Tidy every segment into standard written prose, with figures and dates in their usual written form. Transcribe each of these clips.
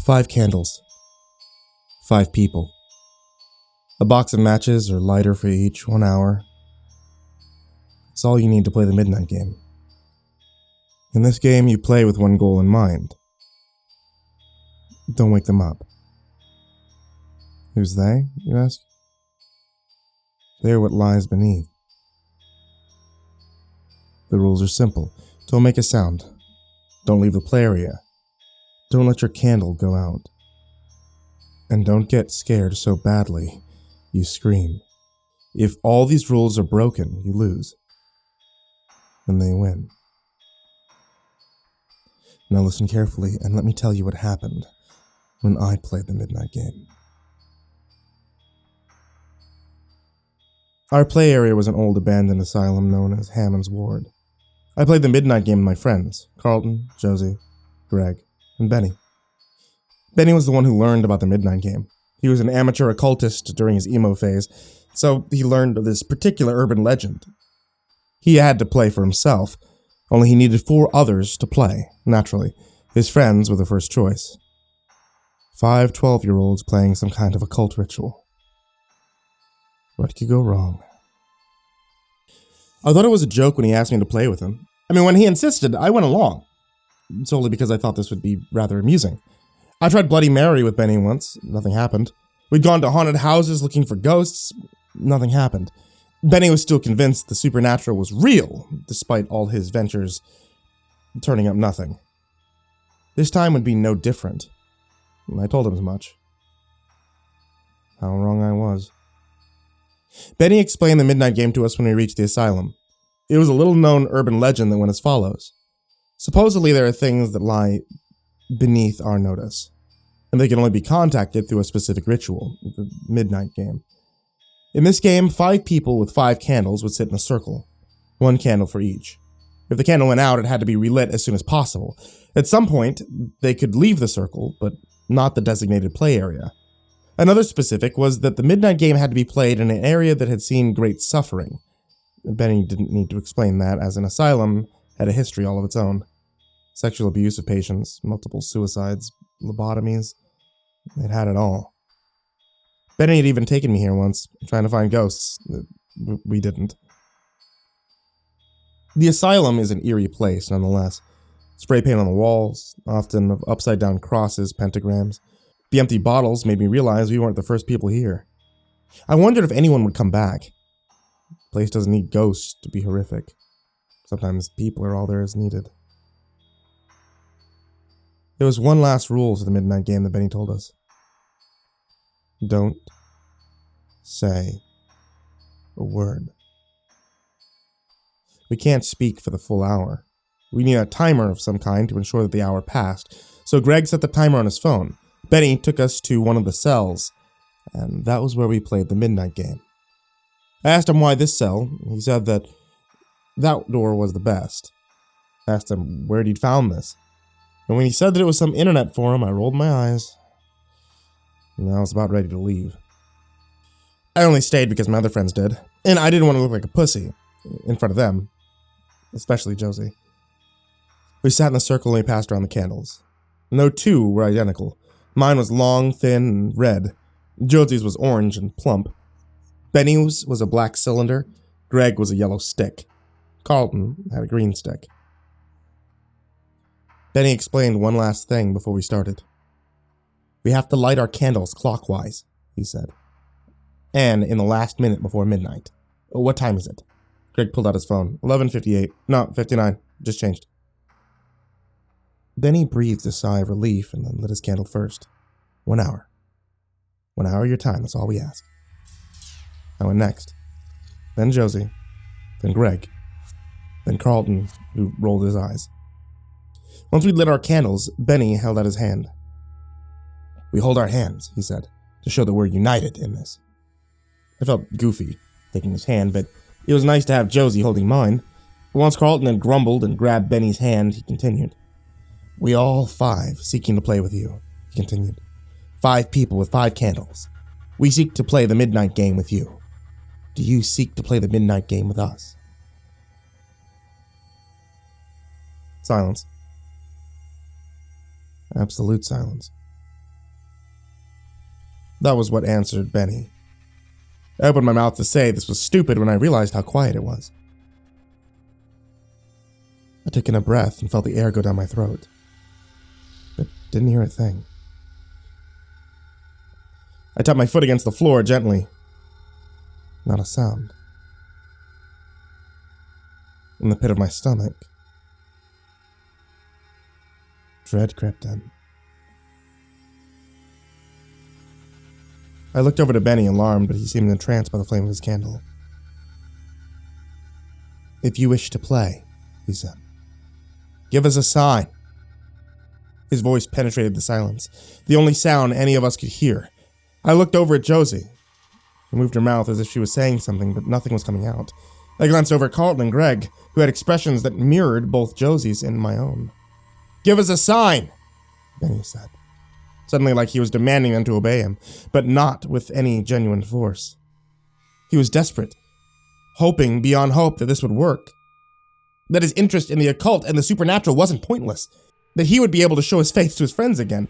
5 candles. 5 people. A box of matches or lighter for each, 1 hour. It's all you need to play the midnight game. In this game, you play with one goal in mind. Don't wake them up. Who's they, you ask? They are what lies beneath. The rules are simple. Don't make a sound. Don't leave the play area. Don't let your candle go out. And don't get scared so badly you scream. If all these rules are broken, you lose. And they win. Now listen carefully and let me tell you what happened when I played the midnight game. Our play area was an old abandoned asylum known as Hammond's Ward. I played the midnight game with my friends, Carlton, Josie, Greg, and Benny. Benny was the one who learned about the midnight game. He was an amateur occultist during his emo phase, so he learned of this particular urban legend. He had to play for himself, only he needed 4 others to play, naturally. His friends were the first choice. 5 12-year-olds playing some kind of occult ritual. What could go wrong? I thought it was a joke when he asked me to play with him. I mean, when he insisted, I went along, solely because I thought this would be rather amusing. I tried Bloody Mary with Benny once, nothing happened. We'd gone to haunted houses looking for ghosts, nothing happened. Benny was still convinced the supernatural was real, despite all his ventures turning up nothing. This time would be no different. I told him as much. How wrong I was. Benny explained the midnight game to us when we reached the asylum. It was a little-known urban legend that went as follows. Supposedly there are things that lie beneath our notice, and they can only be contacted through a specific ritual, the midnight game. In this game, 5 people with 5 candles would sit in a circle, 1 candle for each. If the candle went out, it had to be relit as soon as possible. At some point, they could leave the circle, but not the designated play area. Another specific was that the midnight game had to be played in an area that had seen great suffering. Benny didn't need to explain that, as an asylum had a history all of its own. Sexual abuse of patients, multiple suicides, lobotomies. It had it all. Benny had even taken me here once, trying to find ghosts. We didn't. The asylum is an eerie place, nonetheless. Spray paint on the walls, often of upside-down crosses, pentagrams. The empty bottles made me realize we weren't the first people here. I wondered if anyone would come back. The place doesn't need ghosts to be horrific. Sometimes people are all there is needed. There was one last rule to the midnight game that Benny told us. Don't say a word. We can't speak for the full hour. We need a timer of some kind to ensure that the hour passed, so Greg set the timer on his phone. Benny took us to one of the cells, and that was where we played the midnight game. I asked him why this cell. He said that door was the best. I asked him where he'd found this. And when he said that it was some internet forum, I rolled my eyes. And I was about ready to leave. I only stayed because my other friends did. And I didn't want to look like a pussy in front of them. Especially Josie. We sat in a circle and we passed around the candles. No 2 were identical. Mine was long, thin, and red. Josie's was orange and plump. Benny's was a black cylinder. Greg was a yellow stick. Carlton had a green stick. Benny explained one last thing before we started. We have to light our candles clockwise, he said. And in the last minute before midnight. What time is it? Greg pulled out his phone. 11:58. No, 59. Just changed. Benny breathed a sigh of relief and then lit his candle first. 1 hour. 1 hour of your time, that's all we ask. I went next. Then Josie. Then Greg. Then Carlton, who rolled his eyes. Once we'd lit our candles, Benny held out his hand. We hold our hands, he said, to show that we're united in this. I felt goofy taking his hand, but it was nice to have Josie holding mine. Once Carlton had grumbled and grabbed Benny's hand, he continued. We all 5 seeking to play with you, he continued. 5 people with 5 candles. We seek to play the midnight game with you. Do you seek to play the midnight game with us? Silence. Absolute silence. That was what answered Benny. I opened my mouth to say this was stupid when I realized how quiet it was. I took in a breath and felt the air go down my throat, but didn't hear a thing. I tapped my foot against the floor gently. Not a sound. In the pit of my stomach, dread crept in. I looked over to Benny, alarmed, but he seemed entranced by the flame of his candle. "If you wish to play," he said, "give us a sign." His voice penetrated the silence, the only sound any of us could hear. I looked over at Josie. She moved her mouth as if she was saying something, but nothing was coming out. I glanced over at Carlton and Greg, who had expressions that mirrored both Josie's and my own. "Give us a sign," Benny said, suddenly like he was demanding them to obey him, but not with any genuine force. He was desperate, hoping beyond hope that this would work, that his interest in the occult and the supernatural wasn't pointless, that he would be able to show his face to his friends again.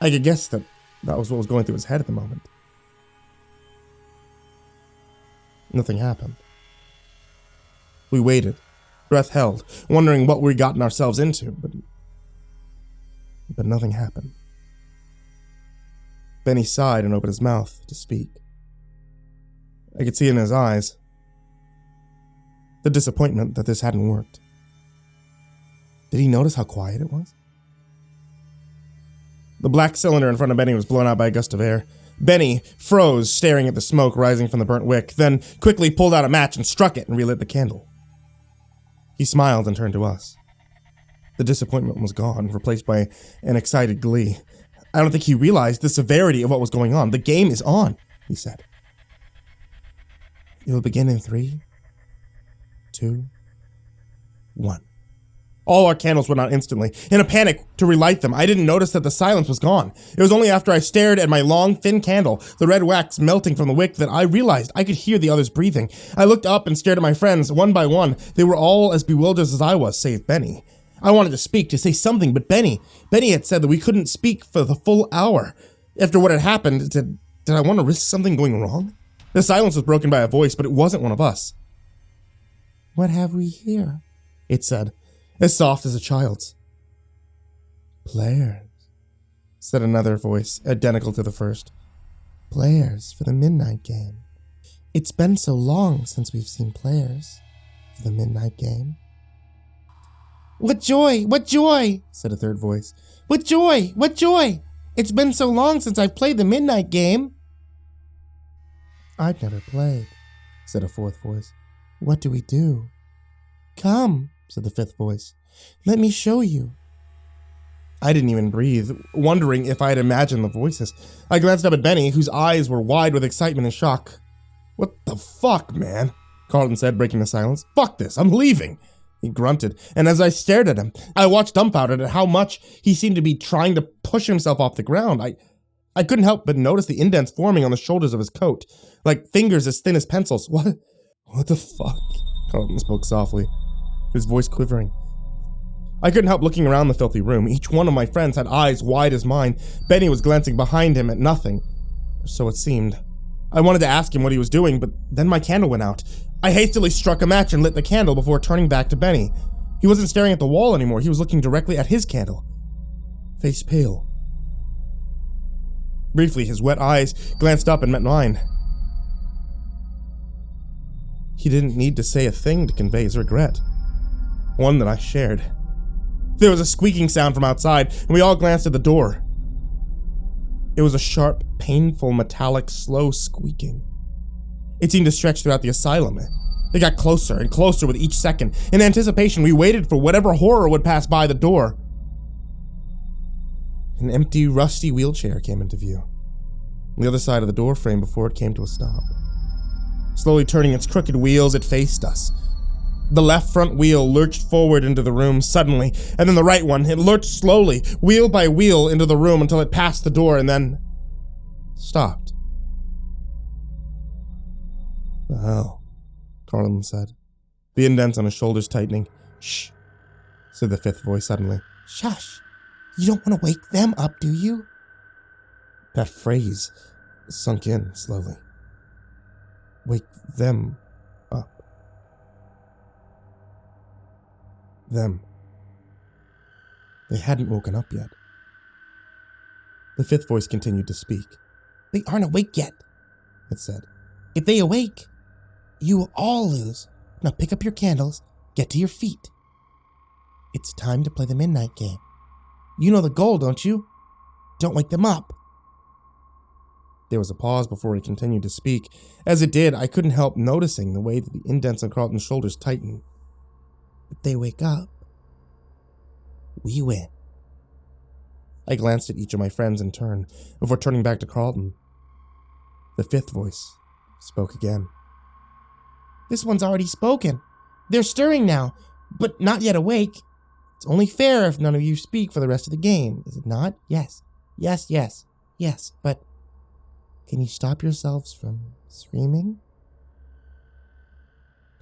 I could guess that was what was going through his head at the moment. Nothing happened. We waited, breath held, wondering what we'd gotten ourselves into, but nothing happened. Benny sighed and opened his mouth to speak. I could see in his eyes the disappointment that this hadn't worked. Did he notice how quiet it was? The black cylinder in front of Benny was blown out by a gust of air. Benny froze, staring at the smoke rising from the burnt wick, then quickly pulled out a match and struck it and relit the candle. He smiled and turned to us. The disappointment was gone, replaced by an excited glee. I don't think he realized the severity of what was going on. "The game is on," he said. "It will begin in 3, 2, 1. All our candles went out instantly. In a panic to relight them, I didn't notice that the silence was gone. It was only after I stared at my long, thin candle, the red wax melting from the wick, that I realized I could hear the others breathing. I looked up and stared at my friends, one by one. They were all as bewildered as I was, save Benny. I wanted to speak, to say something, but Benny had said that we couldn't speak for the full hour. After what had happened, did I want to risk something going wrong? The silence was broken by a voice, but it wasn't one of us. "What have we here?" it said, as soft as a child's. "Players," said another voice, identical to the first. "Players for the midnight game. It's been so long since we've seen players for the midnight game." "What joy, what joy," said a third voice. "What joy, what joy. It's been so long since I've played the midnight game." "I've never played," said a fourth voice. "What do we do?" "Come," said the fifth voice. "Let me show you." I didn't even breathe, wondering if I had imagined the voices. I glanced up at Benny, whose eyes were wide with excitement and shock. "What the fuck, man?" Carlton said, breaking the silence. "Fuck this, I'm leaving." He grunted, and as I stared at him, I watched dumbfounded at how much he seemed to be trying to push himself off the ground. I couldn't help but notice the indents forming on the shoulders of his coat, like fingers as thin as pencils. What the fuck?" Carlton spoke softly, his voice quivering. I couldn't help looking around the filthy room. Each one of my friends had eyes wide as mine. Benny was glancing behind him at nothing, so it seemed. I wanted to ask him what he was doing, but then my candle went out. I hastily struck a match and lit the candle before turning back to Benny. He wasn't staring at the wall anymore. He was looking directly at his candle, face pale. Briefly, his wet eyes glanced up and met mine. He didn't need to say a thing to convey his regret, one that I shared. There was a squeaking sound from outside, and we all glanced at the door. It was a sharp, painful, metallic, slow squeaking. It seemed to stretch throughout the asylum. It got closer and closer with each second. In anticipation, we waited for whatever horror would pass by the door. An empty, rusty wheelchair came into view, on the other side of the door frame before it came to a stop. Slowly turning its crooked wheels, it faced us. The left front wheel lurched forward into the room suddenly, and then the right one. It lurched slowly, wheel by wheel, into the room until it passed the door and then stopped. "The hell?" Carlin said, the indents on his shoulders tightening. "Shh," said the fifth voice suddenly. "Shush. You don't want to wake them up, do you?" That phrase sunk in slowly. Wake them up. Them. They hadn't woken up yet. The fifth voice continued to speak. They aren't awake yet, it said. If they awake, you will all lose. Now pick up your candles, get to your feet. It's time to play the midnight game. You know the goal, don't you? Don't wake them up. There was a pause before he continued to speak. As it did, I couldn't help noticing the way that the indents on Carlton's shoulders tightened. If they wake up, we win. I glanced at each of my friends in turn before turning back to Carlton. The fifth voice spoke again. This one's already spoken. They're stirring now, but not yet awake. It's only fair if none of you speak for the rest of the game, is it not? Yes. Yes, but can you stop yourselves from screaming?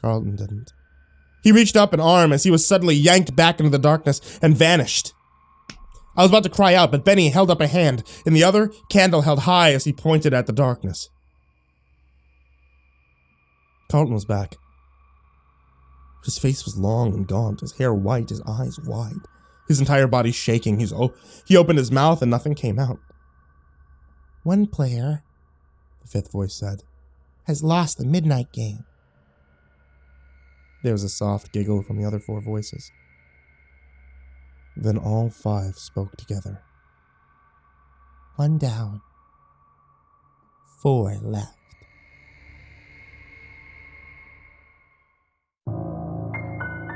Carlton didn't. He reached up an arm as he was suddenly yanked back into the darkness and vanished. I was about to cry out, but Benny held up a hand, in the other, candle held high as he pointed at the darkness. Carlton was back. His face was long and gaunt, his hair white, his eyes wide, his entire body shaking. He opened his mouth and nothing came out. One player, the fifth voice said, has lost the midnight game. There was a soft giggle from the other four voices. Then all five spoke together. 1 down. 4 left.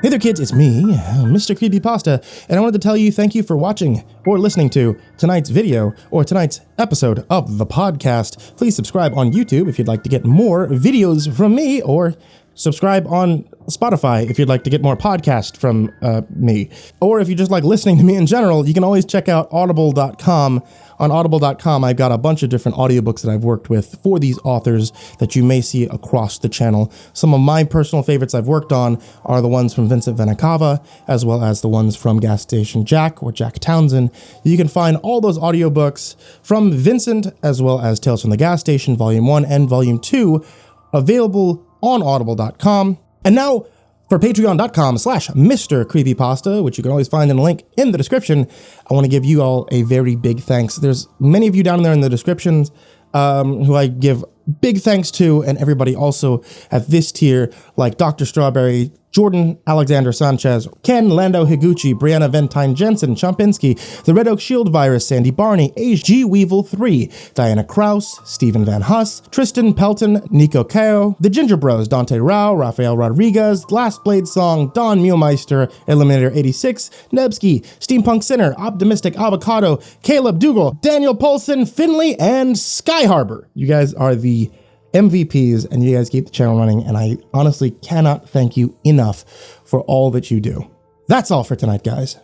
Hey there kids, it's me, Mrcreepypasta, and I wanted to tell you thank you for watching or listening to tonight's video or tonight's episode of the podcast. Please subscribe on YouTube if you'd like to get more videos from me, or subscribe on Spotify if you'd like to get more podcasts from me. Or if you just like listening to me in general, you can always check out audible.com. On audible.com, I've got a bunch of different audiobooks that I've worked with for these authors that you may see across the channel. Some of my personal favorites I've worked on are the ones from Vincent Van Akava, as well as the ones from Gas Station Jack or Jack Townsend. You can find all those audiobooks from Vincent, as well as Tales from the Gas Station, Volume 1 and Volume 2, available on audible.com. And now, for patreon.com/Mrcreepypasta, which you can always find in a link in the description, I want to give you all a very big thanks. There's many of you down there in the descriptions who I give big thanks to, and everybody also at this tier, like Dr. Strawberry, Jordan Alexander Sanchez, Ken, Lando Higuchi, Brianna Van Tine-Janzen, Chompski, TheRedOakShieldVirus, Sindee Barney, G Weevil 3, Diana Kraus, Stephen VanHuss, Tristain Pelton, Nico, kaeo, TheGingerBroz, Dante Rowe, Raphael Rodriguez, Lastbladesong, Don Meulmeester, Eliminator 86, Nebsky, SteampunkSinner, OptimisticAvacado, Kaleb Dougal, Daniel Poulsen, Finley, and Sky Harbor. You guys are the MVPs, and you guys keep the channel running, and I honestly cannot thank you enough for all that you do. That's all for tonight, guys.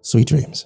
Sweet dreams.